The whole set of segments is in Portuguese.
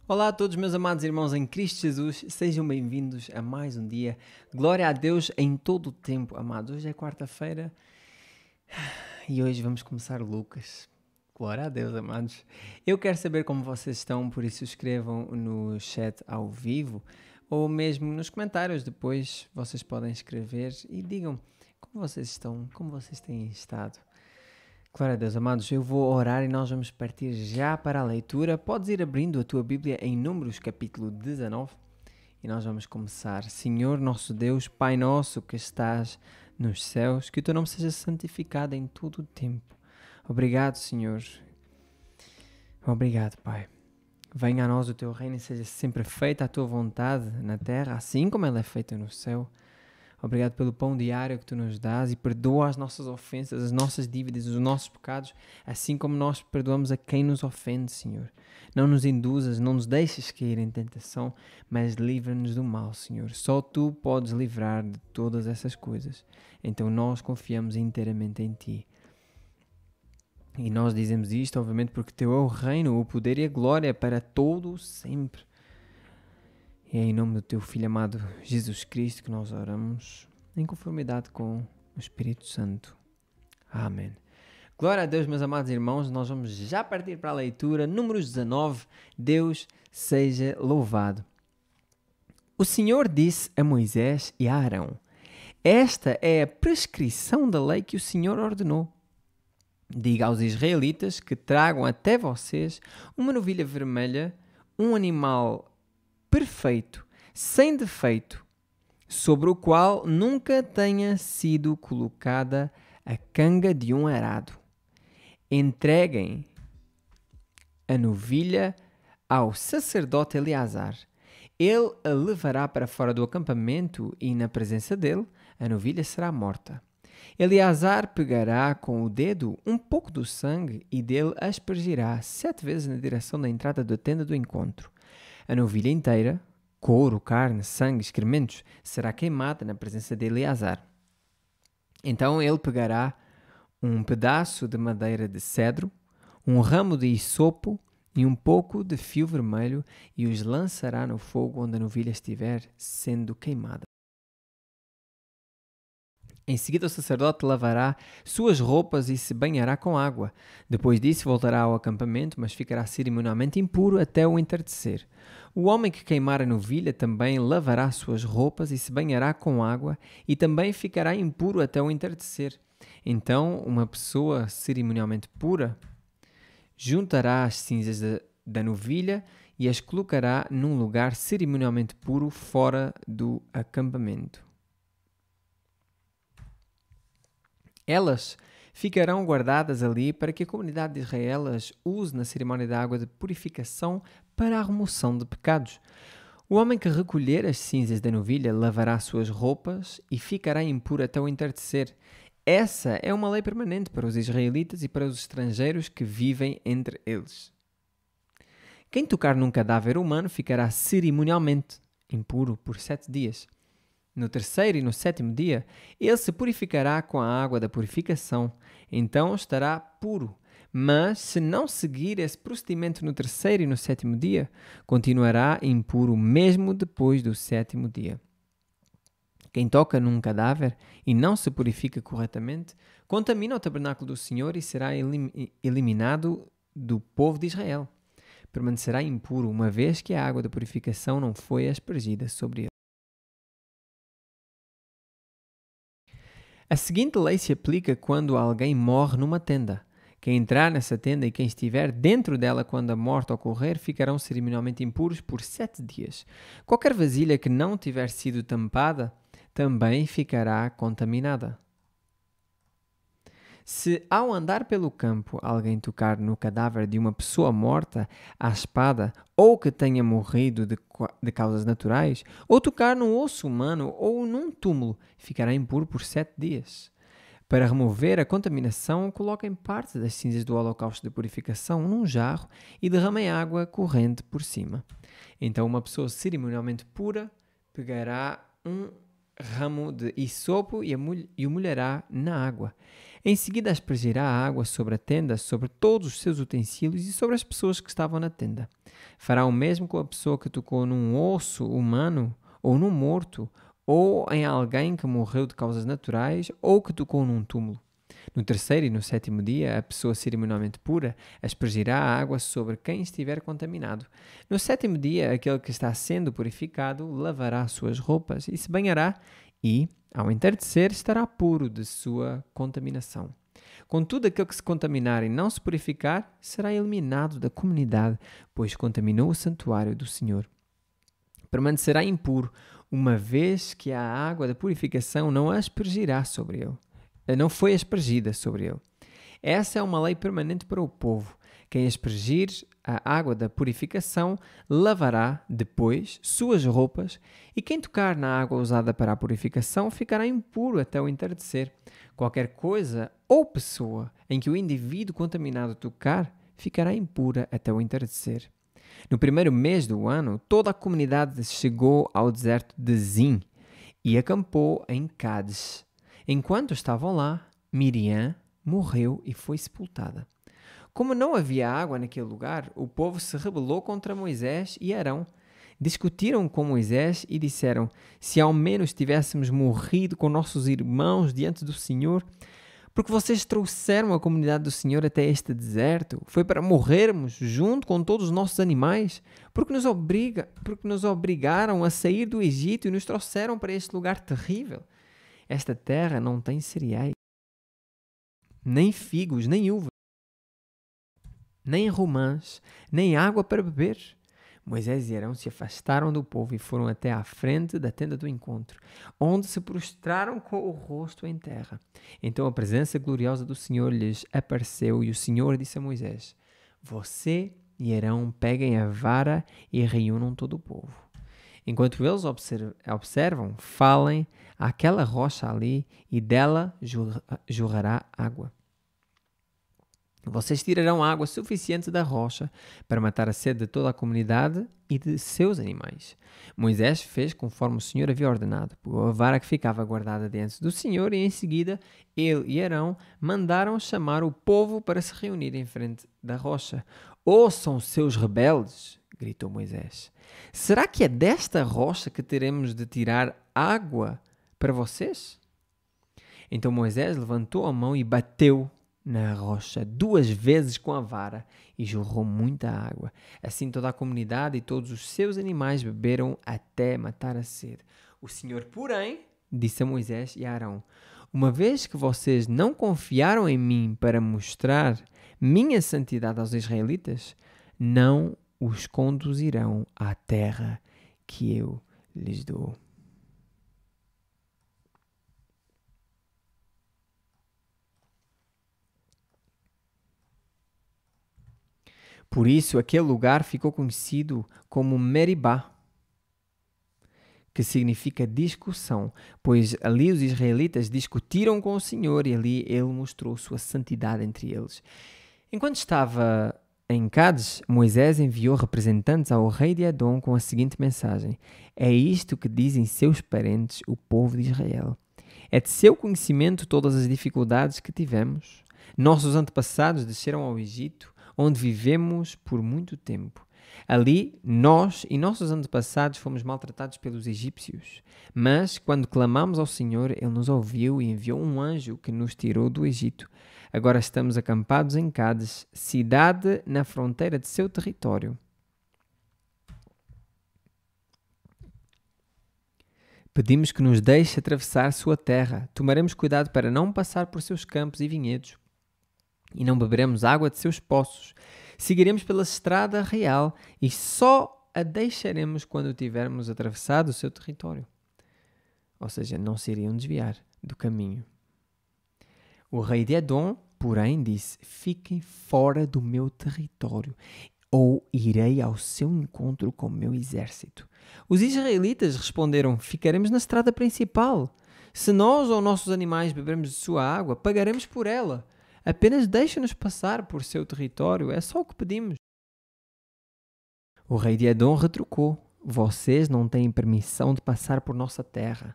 Olá a todos meus amados irmãos em Cristo Jesus, sejam bem-vindos a mais um dia. Glória a Deus em todo o tempo, amados. Hoje é quarta-feira e hoje vamos começar Lucas. Glória a Deus, amados. Eu quero saber como vocês estão, por isso escrevam no chat ao vivo ou mesmo nos comentários depois vocês podem escrever e digam como vocês estão, como vocês têm estado. Glória a Deus, amados, eu vou orar e nós vamos partir já para a leitura. Podes ir abrindo a tua Bíblia em Números capítulo 19 e nós vamos começar. Senhor nosso Deus, Pai nosso que estás nos céus, que o teu nome seja santificado em todo o tempo. Obrigado, Senhor. Obrigado, Pai. Venha a nós o teu reino e seja sempre feita a tua vontade na terra, assim como ela é feita no céu. Obrigado pelo pão diário que tu nos dás e perdoa as nossas ofensas, as nossas dívidas, os nossos pecados, assim como nós perdoamos a quem nos ofende, Senhor. Não nos induzas, não nos deixes cair em tentação, mas livra-nos do mal, Senhor. Só tu podes livrar de todas essas coisas. Então nós confiamos inteiramente em ti. E nós dizemos isto, obviamente, porque teu é o reino, o poder e a glória para todo o sempre. E é em nome do teu Filho amado Jesus Cristo que nós oramos, em conformidade com o Espírito Santo. Amém. Glória a Deus, meus amados irmãos, nós vamos já partir para a leitura. Números 19, Deus seja louvado. O Senhor disse a Moisés e a Arão: esta é a prescrição da lei que o Senhor ordenou. Diga aos israelitas que tragam até vocês uma novilha vermelha, um animal perfeito, sem defeito, sobre o qual nunca tenha sido colocada a canga de um arado. Entreguem a novilha ao sacerdote Eleazar. Ele a levará para fora do acampamento e, na presença dele, a novilha será morta. Eleazar pegará com o dedo um pouco do sangue e dele aspergirá 7 vezes na direção da entrada da tenda do encontro. A novilha inteira, couro, carne, sangue, excrementos, será queimada na presença de Eleazar. Então ele pegará um pedaço de madeira de cedro, um ramo de hisopo e um pouco de fio vermelho e os lançará no fogo onde a novilha estiver sendo queimada. Em seguida o sacerdote lavará suas roupas e se banhará com água. Depois disso voltará ao acampamento, mas ficará cerimonialmente impuro até o entardecer. O homem que queimar a novilha também lavará suas roupas e se banhará com água e também ficará impuro até o entardecer. Então uma pessoa cerimonialmente pura juntará as cinzas da novilha e as colocará num lugar cerimonialmente puro fora do acampamento. Elas ficarão guardadas ali para que a comunidade de Israel as use na cerimónia da água de purificação para a remoção de pecados. O homem que recolher as cinzas da novilha lavará suas roupas e ficará impuro até o entardecer. Essa é uma lei permanente para os israelitas e para os estrangeiros que vivem entre eles. Quem tocar num cadáver humano ficará cerimonialmente impuro por 7 dias. No terceiro e no 7º dia, ele se purificará com a água da purificação, então estará puro. Mas, se não seguir esse procedimento no terceiro e no 7º dia, continuará impuro mesmo depois do 7º dia. Quem toca num cadáver e não se purifica corretamente, contamina o tabernáculo do Senhor e será eliminado do povo de Israel. Permanecerá impuro, uma vez que a água da purificação não foi aspergida sobre ele. A seguinte lei se aplica quando alguém morre numa tenda. Quem entrar nessa tenda e quem estiver dentro dela quando a morte ocorrer ficarão cerimonialmente impuros por 7 dias. Qualquer vasilha que não tiver sido tampada também ficará contaminada. Se ao andar pelo campo alguém tocar no cadáver de uma pessoa morta à espada ou que tenha morrido de causas naturais, ou tocar num osso humano ou num túmulo, ficará impuro por 7 dias. Para remover a contaminação, coloquem parte das cinzas do holocausto de purificação num jarro e derramem água corrente por cima. Então uma pessoa cerimonialmente pura pegará um ramo de hisopo e o molhará na água. Em seguida aspergirá a água sobre a tenda, sobre todos os seus utensílios e sobre as pessoas que estavam na tenda. Fará o mesmo com a pessoa que tocou num osso humano, ou num morto, ou em alguém que morreu de causas naturais, ou que tocou num túmulo. No terceiro e no sétimo dia, a pessoa cerimonialmente pura aspergirá a água sobre quem estiver contaminado. No sétimo dia, aquele que está sendo purificado lavará suas roupas e se banhará e, ao entardecer, estará puro de sua contaminação. Contudo, aquele que se contaminar e não se purificar será eliminado da comunidade, pois contaminou o santuário do Senhor. Permanecerá impuro, uma vez que a água da purificação não aspergirá sobre ele. Não foi aspergida sobre ele. Essa é uma lei permanente para o povo. Quem aspergir a água da purificação lavará depois suas roupas, e quem tocar na água usada para a purificação ficará impuro até o entardecer. Qualquer coisa ou pessoa em que o indivíduo contaminado tocar ficará impura até o entardecer. No primeiro mês do ano, toda a comunidade chegou ao deserto de Zin e acampou em Cádiz. Enquanto estavam lá, Miriam morreu e foi sepultada. Como não havia água naquele lugar, o povo se rebelou contra Moisés e Arão. Discutiram com Moisés e disseram: se ao menos tivéssemos morrido com nossos irmãos diante do Senhor, porque vocês trouxeram a comunidade do Senhor até este deserto, foi para morrermos junto com todos os nossos animais, porque nos obrigaram a sair do Egito e nos trouxeram para este lugar terrível. Esta terra não tem cereais, nem figos, nem uvas, nem romãs, nem água para beber. Moisés e Arão se afastaram do povo e foram até à frente da tenda do encontro, onde se prostraram com o rosto em terra. Então a presença gloriosa do Senhor lhes apareceu e o Senhor disse a Moisés: você e Arão peguem a vara e reúnam todo o povo. Enquanto eles observam, falem àquela rocha ali e dela jorrará água. Vocês tirarão água suficiente da rocha para matar a sede de toda a comunidade e de seus animais. Moisés fez conforme o Senhor havia ordenado. Pegou a vara que ficava guardada diante do Senhor e em seguida ele e Arão mandaram chamar o povo para se reunir em frente da rocha. Ouçam, seus rebeldes! Gritou Moisés. Será que é desta rocha que teremos de tirar água para vocês? Então Moisés levantou a mão e bateu na rocha 2 vezes com a vara e jorrou muita água. Assim toda a comunidade e todos os seus animais beberam até matar a sede. O Senhor, porém, disse a Moisés e a Arão: uma vez que vocês não confiaram em mim para mostrar minha santidade aos israelitas, não os conduzirão à terra que eu lhes dou. Por isso, aquele lugar ficou conhecido como Meribá, que significa discussão, pois ali os israelitas discutiram com o Senhor e ali ele mostrou sua santidade entre eles. Enquanto estava em Cádiz, Moisés enviou representantes ao rei de Edom com a seguinte mensagem: é isto que dizem seus parentes, o povo de Israel. É de seu conhecimento todas as dificuldades que tivemos. Nossos antepassados desceram ao Egito, onde vivemos por muito tempo. Ali, nós e nossos antepassados fomos maltratados pelos egípcios. Mas, quando clamamos ao Senhor, Ele nos ouviu e enviou um anjo que nos tirou do Egito. Agora estamos acampados em Cádiz, cidade na fronteira de seu território. Pedimos que nos deixe atravessar sua terra. Tomaremos cuidado para não passar por seus campos e vinhedos. E não beberemos água de seus poços. Seguiremos pela estrada real e só a deixaremos quando tivermos atravessado o seu território. Ou seja, não se iriam desviar do caminho. O rei de Edom, porém, disse: fiquem fora do meu território, ou irei ao seu encontro com o meu exército. Os israelitas responderam: ficaremos na estrada principal. Se nós ou nossos animais bebermos de sua água, pagaremos por ela. Apenas deixe-nos passar por seu território, é só o que pedimos. O rei de Edom retrucou: vocês não têm permissão de passar por nossa terra.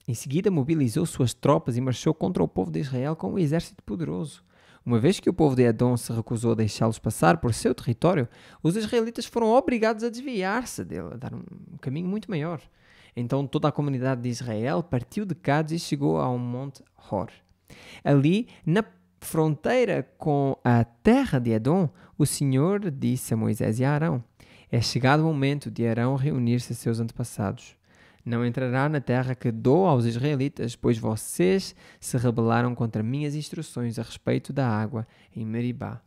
Em seguida, mobilizou suas tropas e marchou contra o povo de Israel com um exército poderoso. Uma vez que o povo de Edom se recusou a deixá-los passar por seu território, os israelitas foram obrigados a desviar-se dele, a dar um caminho muito maior. Então toda a comunidade de Israel partiu de Cádiz e chegou ao Monte Hor. Ali, na fronteira com a terra de Edom, o Senhor disse a Moisés e a Arão: é chegado o momento de Arão reunir-se a seus antepassados. Não entrará na terra que dou aos israelitas, pois vocês se rebelaram contra minhas instruções a respeito da água em Meribá,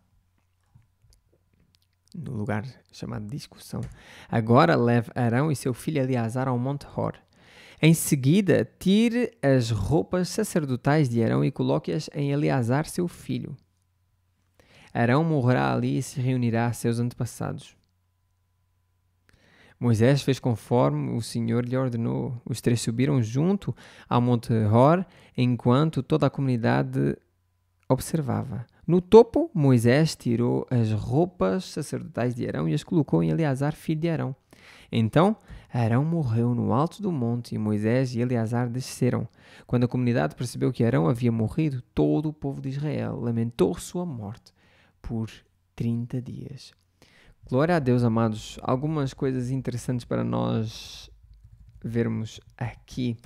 no lugar chamado discussão. Agora leve Arão e seu filho Eleazar ao Monte Hor. Em seguida, tire as roupas sacerdotais de Arão e coloque-as em Eleazar, seu filho. Arão morrerá ali e se reunirá a seus antepassados. Moisés fez conforme o Senhor lhe ordenou. Os três subiram junto ao Monte Hor, enquanto toda a comunidade observava. No topo, Moisés tirou as roupas sacerdotais de Arão e as colocou em Eleazar, filho de Arão. Então, Arão morreu no alto do monte e Moisés e Eleazar desceram. Quando a comunidade percebeu que Arão havia morrido, todo o povo de Israel lamentou sua morte por 30 dias. Glória a Deus, amados. Algumas coisas interessantes para nós vermos aqui.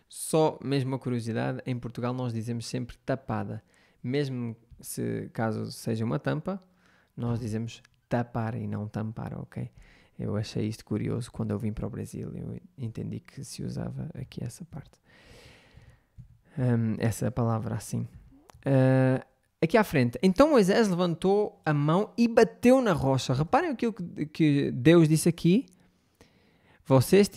Só mesmo uma curiosidade, em Portugal nós dizemos sempre tapada. Mesmo se caso seja uma tampa, nós dizemos tapar e não tampar, ok? Eu achei isto curioso quando eu vim para o Brasil. Eu entendi que se usava aqui essa parte. Essa palavra assim. Aqui à frente. Então Moisés levantou a mão e bateu na rocha. Reparem aquilo que Deus disse aqui. Vocês,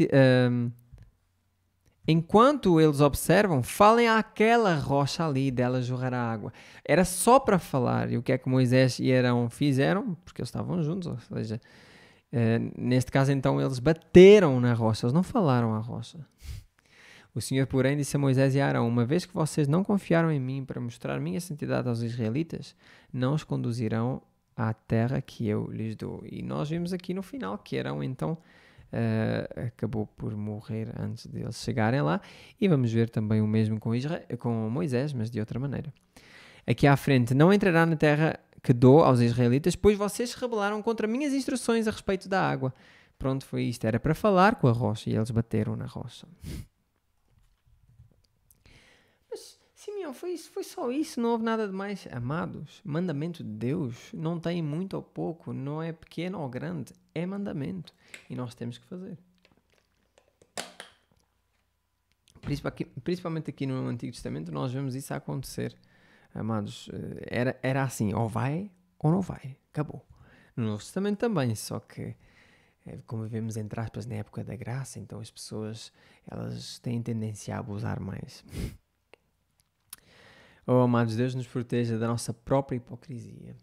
enquanto eles observam, falem àquela rocha ali, dela jorrará água. Era só para falar. E o que é que Moisés e Arão fizeram? Porque eles estavam juntos, ou seja, neste caso então eles bateram na rocha. Eles não falaram à rocha. O Senhor, porém, disse a Moisés e a Arão: uma vez que vocês não confiaram em mim para mostrar minha santidade aos israelitas, não os conduzirão à terra que eu lhes dou. E nós vimos aqui no final que Arão, então, acabou por morrer antes de eles chegarem lá. E vamos ver também o mesmo com Moisés, mas de outra maneira. Aqui à frente: não entrará na terra que dou aos israelitas, pois vocês se rebelaram contra minhas instruções a respeito da água. Pronto, foi isto. Era para falar com a rocha e eles bateram na rocha. Simeão, foi só isso, não houve nada de mais. Amados, mandamento de Deus não tem muito ou pouco, não é pequeno ou grande, é mandamento. E nós temos que fazer. Principalmente aqui no Antigo Testamento, nós vemos isso a acontecer. Amados, era assim, ou vai ou não vai, acabou. No Novo Testamento também, só que, como vemos entre aspas na época da graça, então as pessoas, elas têm tendência a abusar mais. Oh, amados, Deus nos proteja da nossa própria hipocrisia.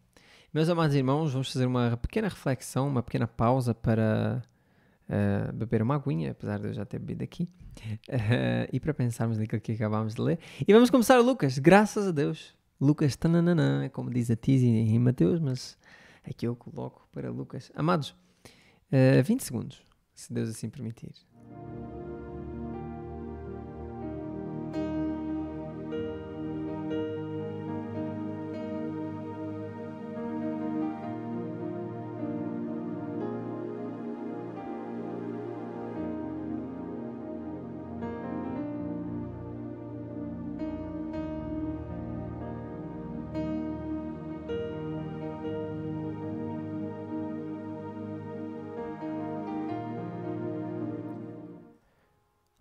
Meus amados irmãos, vamos fazer uma pequena reflexão, uma pequena pausa para beber uma aguinha, apesar de eu já ter bebido aqui, e para pensarmos naquilo que acabámos de ler. E vamos começar Lucas, graças a Deus. Lucas, tananana, como diz a Tizi em Mateus, mas aqui eu coloco para Lucas. Amados, 20 segundos, se Deus assim permitir.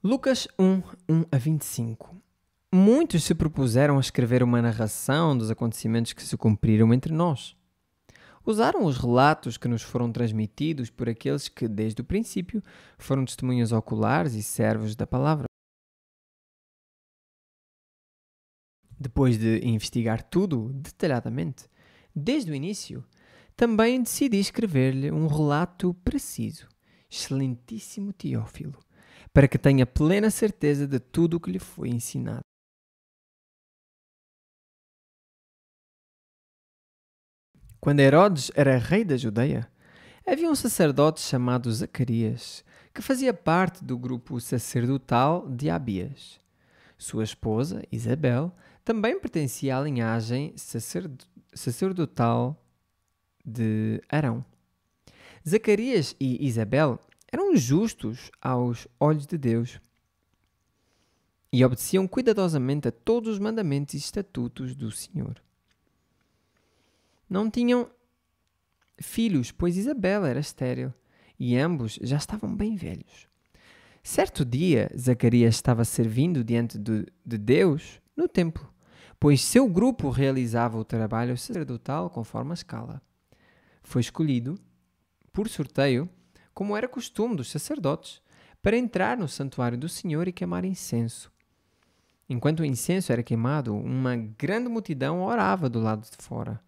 Lucas 1, 1 a 25. Muitos se propuseram a escrever uma narração dos acontecimentos que se cumpriram entre nós. Usaram os relatos que nos foram transmitidos por aqueles que, desde o princípio, foram testemunhas oculares e servos da palavra. Depois de investigar tudo detalhadamente, desde o início, também decidi escrever-lhe um relato preciso, excelentíssimo Teófilo, para que tenha plena certeza de tudo o que lhe foi ensinado. Quando Herodes era rei da Judeia, Havia um sacerdote chamado Zacarias, que fazia parte do grupo sacerdotal de Abias. Sua esposa, Isabel, também pertencia à linhagem sacerdotal de Arão. Zacarias e Isabel eram justos aos olhos de Deus e obedeciam cuidadosamente a todos os mandamentos e estatutos do Senhor. Não tinham filhos, pois Isabel era estéril e ambos já estavam bem velhos. Certo dia, Zacarias estava servindo diante de Deus no templo, pois seu grupo realizava o trabalho sacerdotal conforme a escala. Foi escolhido, por sorteio, como era costume dos sacerdotes, para entrar no santuário do Senhor e queimar incenso. Enquanto o incenso era queimado, uma grande multidão orava do lado de fora.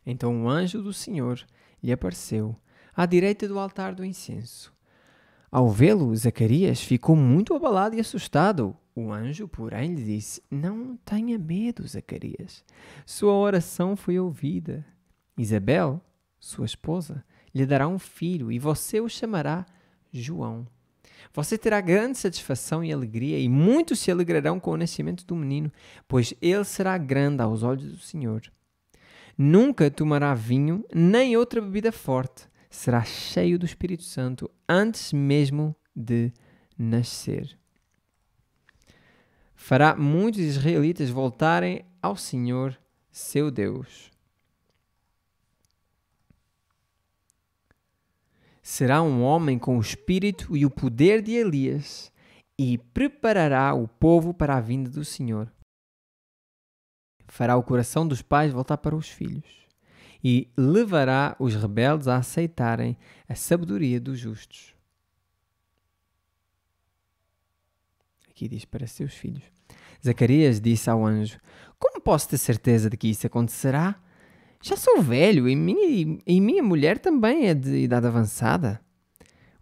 Então um anjo do Senhor lhe apareceu à direita do altar do incenso. Ao vê-lo, Zacarias ficou muito abalado e assustado. O anjo, porém, lhe disse: Não tenha medo, Zacarias. Sua oração foi ouvida. Isabel, sua esposa, lhe dará um filho e você o chamará João. Você terá grande satisfação e alegria, e muitos se alegrarão com o nascimento do menino, pois ele será grande aos olhos do Senhor. Nunca tomará vinho, nem outra bebida forte. Será cheio do Espírito Santo antes mesmo de nascer. Fará muitos israelitas voltarem ao Senhor, seu Deus. Será um homem com o espírito e o poder de Elias e preparará o povo para a vinda do Senhor. Fará o coração dos pais voltar para os filhos e levará os rebeldes a aceitarem a sabedoria dos justos. Aqui diz para seus filhos. Zacarias disse ao anjo: Como posso ter certeza de que isso acontecerá? Já sou velho e minha mulher também é de idade avançada.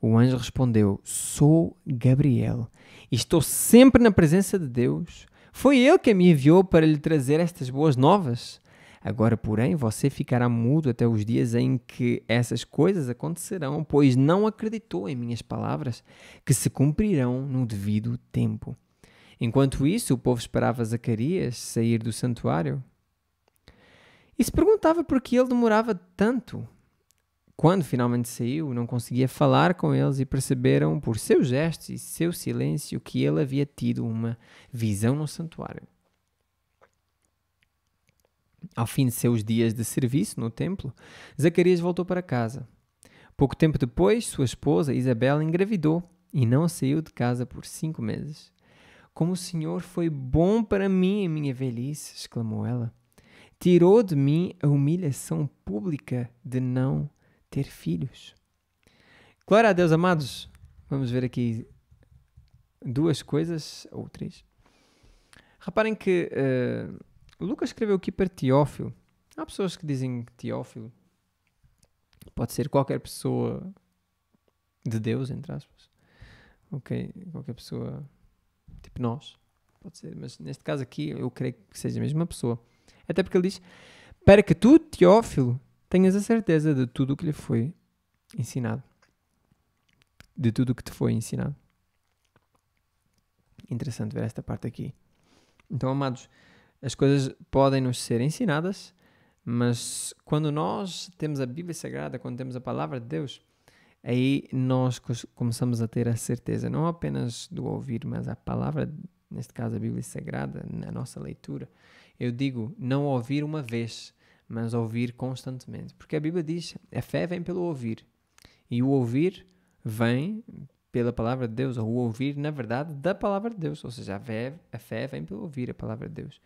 O anjo respondeu: Sou Gabriel e estou sempre na presença de Deus. Foi ele que me enviou para lhe trazer estas boas novas. Agora, porém, você ficará mudo até os dias em que essas coisas acontecerão, pois não acreditou em minhas palavras, que se cumprirão no devido tempo. Enquanto isso, o povo esperava Zacarias sair do santuário e se perguntava por que ele demorava tanto. Quando finalmente saiu, não conseguia falar com eles e perceberam por seus gestos e seu silêncio que ele havia tido uma visão no santuário. Ao fim de seus dias de serviço no templo, Zacarias voltou para casa. Pouco tempo depois, sua esposa Isabel engravidou e não saiu de casa por 5 meses. Como o Senhor foi bom para mim em minha velhice, exclamou ela. Tirou de mim a humilhação pública de não ter filhos. Glória a Deus, amados. Vamos ver aqui 2 coisas, ou 3. Reparem que Lucas escreveu aqui para Teófilo. Há pessoas que dizem que Teófilo pode ser qualquer pessoa de Deus, entre aspas. Ok, qualquer pessoa, tipo nós, pode ser. Mas neste caso aqui, eu creio que seja a mesma pessoa. Até porque ele diz, para que tu, Teófilo, tenhas a certeza de tudo o que lhe foi ensinado. De tudo o que te foi ensinado. Interessante ver esta parte aqui. Então, amados, as coisas podem nos ser ensinadas, mas quando nós temos a Bíblia Sagrada, quando temos a Palavra de Deus, aí nós começamos a ter a certeza, não apenas do ouvir, mas a Palavra, neste caso a Bíblia Sagrada, na nossa leitura. Eu digo, não ouvir uma vez, mas ouvir constantemente. Porque a Bíblia diz, a fé vem pelo ouvir. E o ouvir vem pela Palavra de Deus, ou o ouvir, na verdade, da Palavra de Deus. Ou seja, a fé vem pelo ouvir a Palavra de Deus.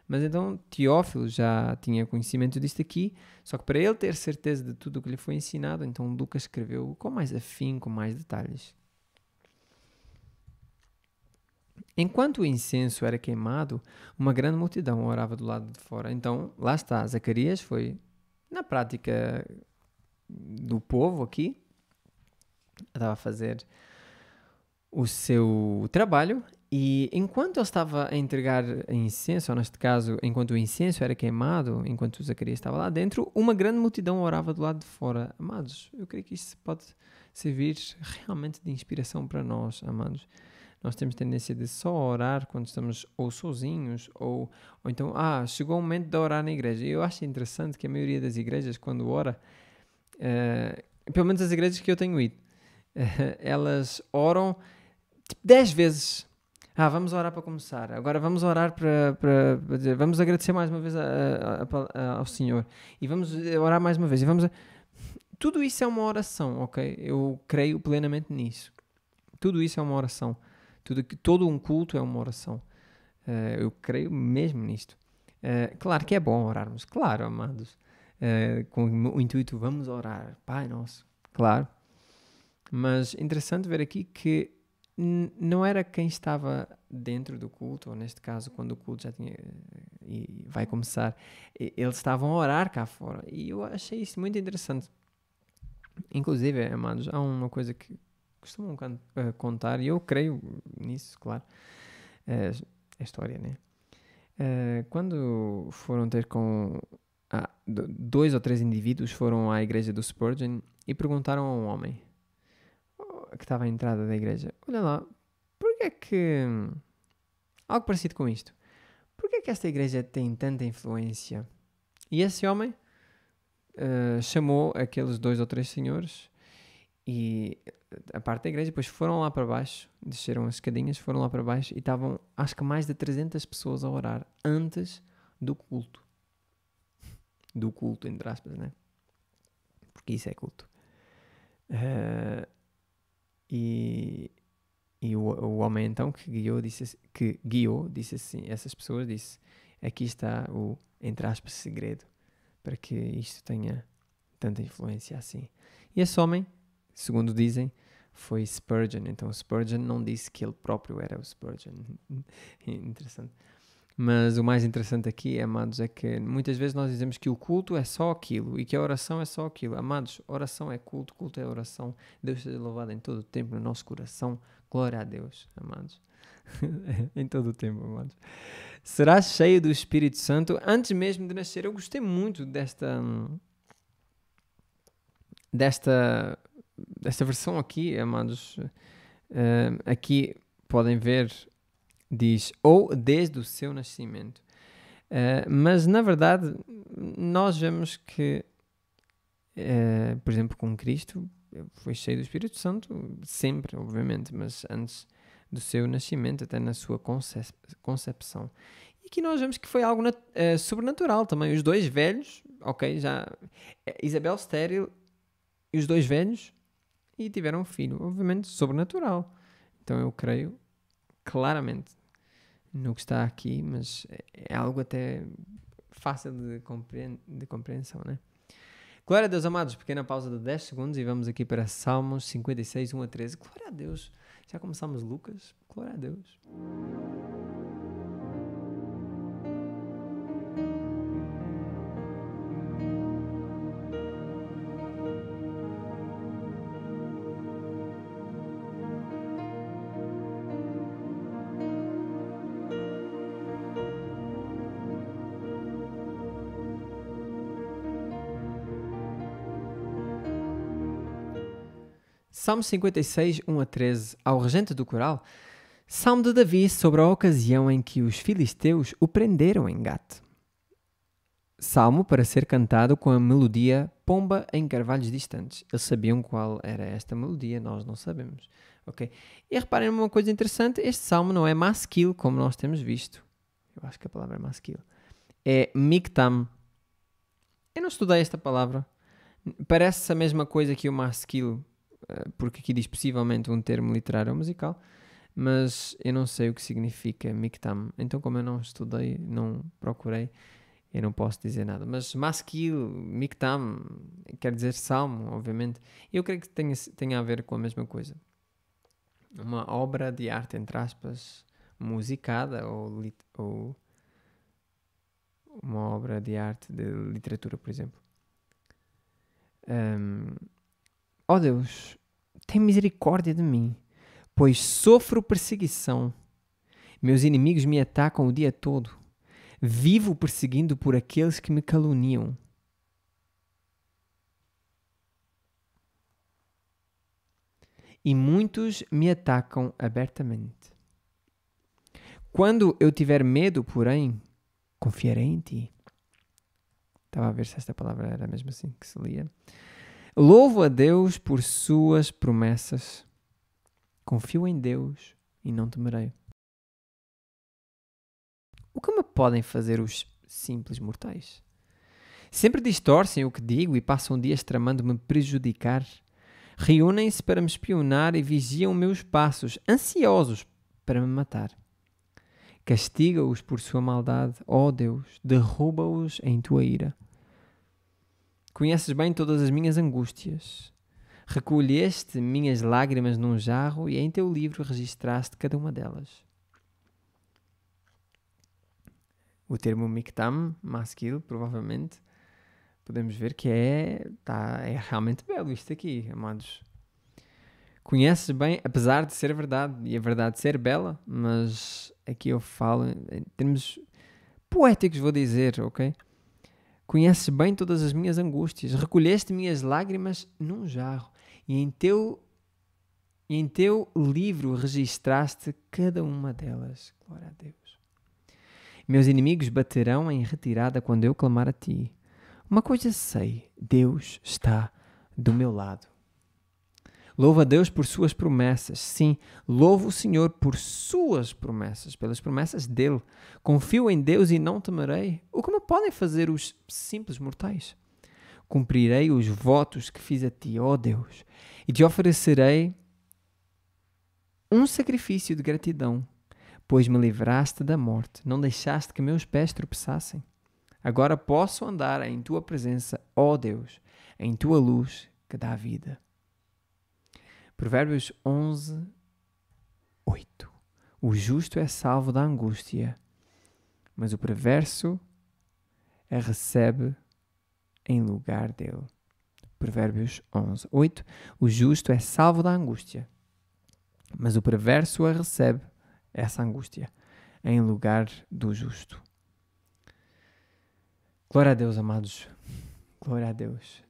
Mas então Teófilo já tinha conhecimento disto aqui, só que para ele ter certeza de tudo o que lhe foi ensinado, então Lucas escreveu com mais afinco, com mais detalhes. Enquanto o incenso era queimado, uma grande multidão orava do lado de fora. Então, lá está, Zacarias foi, na prática do povo aqui, estava a fazer o seu trabalho E enquanto ele estava a entregar incenso, ou neste caso, enquanto o incenso era queimado, enquanto Zacarias estava lá dentro, uma grande multidão orava do lado de fora. Amados, eu creio que isto pode servir realmente de inspiração para nós, amados. Nós temos tendência de só orar quando estamos ou sozinhos, ou então, chegou o momento de orar na igreja. Eu acho interessante que a maioria das igrejas, quando ora, pelo menos as igrejas que eu tenho ido, elas oram tipo 10 vezes. Vamos orar para começar. Agora vamos orar para dizer, vamos agradecer mais uma vez ao Senhor. E vamos orar mais uma vez. Tudo isso é uma oração, ok? Eu creio plenamente nisso. Tudo isso é uma oração. Todo um culto é uma oração. Eu creio mesmo nisto. Claro que é bom orarmos. Claro, amados. Com o intuito, vamos orar. Pai nosso. Claro. Mas interessante ver aqui que não era quem estava dentro do culto, ou neste caso, quando o culto já tinha e vai começar, eles estavam a orar cá fora. E eu achei isso muito interessante. Inclusive, amados, há uma coisa que costumam contar, e eu creio nisso, claro, a história, né? Quando foram ter com 2 ou 3 indivíduos foram à igreja do Spurgeon e perguntaram a um homem que estava à entrada da igreja: olha lá, porquê é que... algo parecido com isto. Porquê é que esta igreja tem tanta influência? E esse homem chamou aqueles 2 ou 3 senhores e a parte da igreja, depois foram lá para baixo, desceram as escadinhas, foram lá para baixo e estavam, acho que mais de 300 pessoas a orar antes do culto. Do culto, entre aspas, né? Porque isso é culto. E o homem então que guiou disse assim, essas pessoas disse: aqui está o, entre aspas, segredo para que isto tenha tanta influência assim. E esse homem, segundo dizem, foi Spurgeon. Então Spurgeon não disse que ele próprio era o Spurgeon. Interessante. Mas o mais interessante aqui, amados, é que muitas vezes nós dizemos que o culto é só aquilo e que a oração é só aquilo. Amados, oração é culto, culto é oração. Deus seja louvado em todo o tempo no nosso coração. Glória a Deus, amados. Em todo o tempo, amados. Serás cheio do Espírito Santo antes mesmo de nascer. Eu gostei muito desta versão aqui, amados. Aqui podem ver, diz, ou desde o seu nascimento. Mas, na verdade, nós vemos que, por exemplo, com Cristo, foi cheio do Espírito Santo, sempre, obviamente, mas antes do seu nascimento, até na sua concepção. E aqui nós vemos que foi algo sobrenatural também. Os 2 velhos, ok, já Isabel estéril e os 2 velhos, e tiveram um filho, obviamente sobrenatural. Então eu creio claramente no que está aqui, mas é algo até fácil de compreensão, né? Glória a Deus, amados. Pequena pausa de 10 segundos e vamos aqui para Salmos 56, 1 a 13. Glória a Deus. Já começamos Lucas? Glória a Deus. Salmo 56, 1 a 13, ao regente do coral. Salmo de Davi sobre a ocasião em que os filisteus o prenderam em Gate. Salmo para ser cantado com a melodia Pomba em Carvalhos Distantes. Eles sabiam qual era esta melodia, nós não sabemos. Okay? E reparem uma coisa interessante, este salmo não é masquil, como nós temos visto. Eu acho que a palavra é masquil. É miktam. Eu não estudei esta palavra. Parece a mesma coisa que o masquil, porque aqui diz possivelmente um termo literário ou musical, mas eu não sei o que significa miktam. Então, como eu não estudei, não procurei, eu não posso dizer nada. Mas masquil, miktam, quer dizer salmo, obviamente. Eu creio que tenha a ver com a mesma coisa. Uma obra de arte, entre aspas, musicada ou uma obra de arte de literatura, por exemplo. Ó Deus, tem misericórdia de mim, pois sofro perseguição. Meus inimigos me atacam o dia todo. Vivo perseguindo por aqueles que me caluniam. E muitos me atacam abertamente. Quando eu tiver medo, porém, confiarei em ti. Estava a ver se esta palavra era mesmo assim que se lia. Louvo a Deus por suas promessas. Confio em Deus e não temerei. O que me podem fazer os simples mortais? Sempre distorcem o que digo e passam dias tramando me prejudicar. Reúnem-se para me espionar e vigiam meus passos, ansiosos para me matar. Castiga-os por sua maldade, ó Deus, derruba-os em tua ira. Conheces bem todas as minhas angústias. Recolheste minhas lágrimas num jarro e em teu livro registraste cada uma delas. O termo miktam, masquil, provavelmente, podemos ver que é realmente belo isto aqui, amados. Conheces bem, apesar de ser verdade, e a verdade ser bela, mas aqui eu falo em termos poéticos, vou dizer, ok? Conheces bem todas as minhas angústias, recolheste minhas lágrimas num jarro, e em teu livro registraste cada uma delas. Glória a Deus. Meus inimigos baterão em retirada quando eu clamar a ti. Uma coisa sei, Deus está do meu lado. Louvo a Deus por suas promessas. Sim, louvo o Senhor por suas promessas, pelas promessas dele. Confio em Deus e não temerei. O que me podem fazer os simples mortais? Cumprirei os votos que fiz a ti, ó Deus, e te oferecerei um sacrifício de gratidão, pois me livraste da morte, não deixaste que meus pés tropeçassem. Agora posso andar em tua presença, ó Deus, em tua luz que dá vida. Provérbios 11, 8. O justo é salvo da angústia, mas o perverso a recebe em lugar dele. Provérbios 11, 8. O justo é salvo da angústia, mas o perverso a recebe, essa angústia, em lugar do justo. Glória a Deus, amados. Glória a Deus.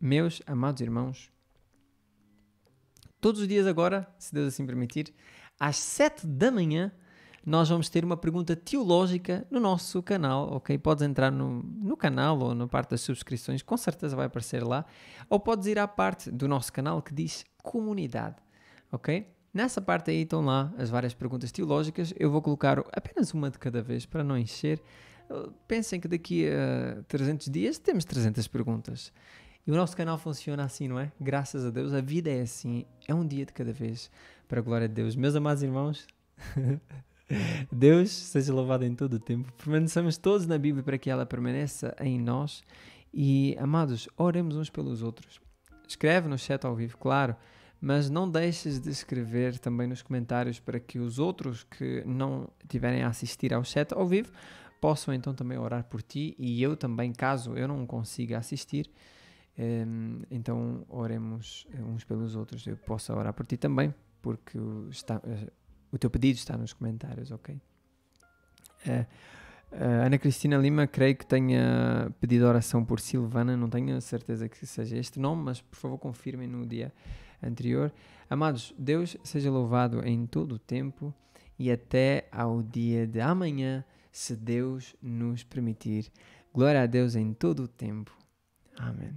Meus amados irmãos, todos os dias agora, se Deus assim permitir, às 7 da manhã, nós vamos ter uma pergunta teológica no nosso canal, ok? Podes entrar no canal ou na parte das subscrições, com certeza vai aparecer lá. Ou podes ir à parte do nosso canal que diz comunidade, ok? Nessa parte aí estão lá as várias perguntas teológicas. Eu vou colocar apenas uma de cada vez para não encher. Pensem que daqui a 300 dias temos 300 perguntas. E o nosso canal funciona assim, não é? Graças a Deus, a vida é assim. É um dia de cada vez, para a glória de Deus. Meus amados irmãos, Deus seja louvado em todo o tempo. Permaneçamos todos na Bíblia para que ela permaneça em nós. E, amados, oremos uns pelos outros. Escreve no chat ao vivo, claro, mas não deixes de escrever também nos comentários para que os outros que não estiverem a assistir ao chat ao vivo possam então também orar por ti, e eu também, caso eu não consiga assistir, então oremos uns pelos outros. Eu posso orar por ti também, porque o teu pedido está nos comentários, ok? Ana Cristina Lima, creio que tenha pedido oração por Silvana, não tenho certeza que seja este nome, mas por favor confirmem no dia anterior. Amados, Deus seja louvado em todo o tempo e até ao dia de amanhã, se Deus nos permitir. Glória a Deus em todo o tempo. Amém.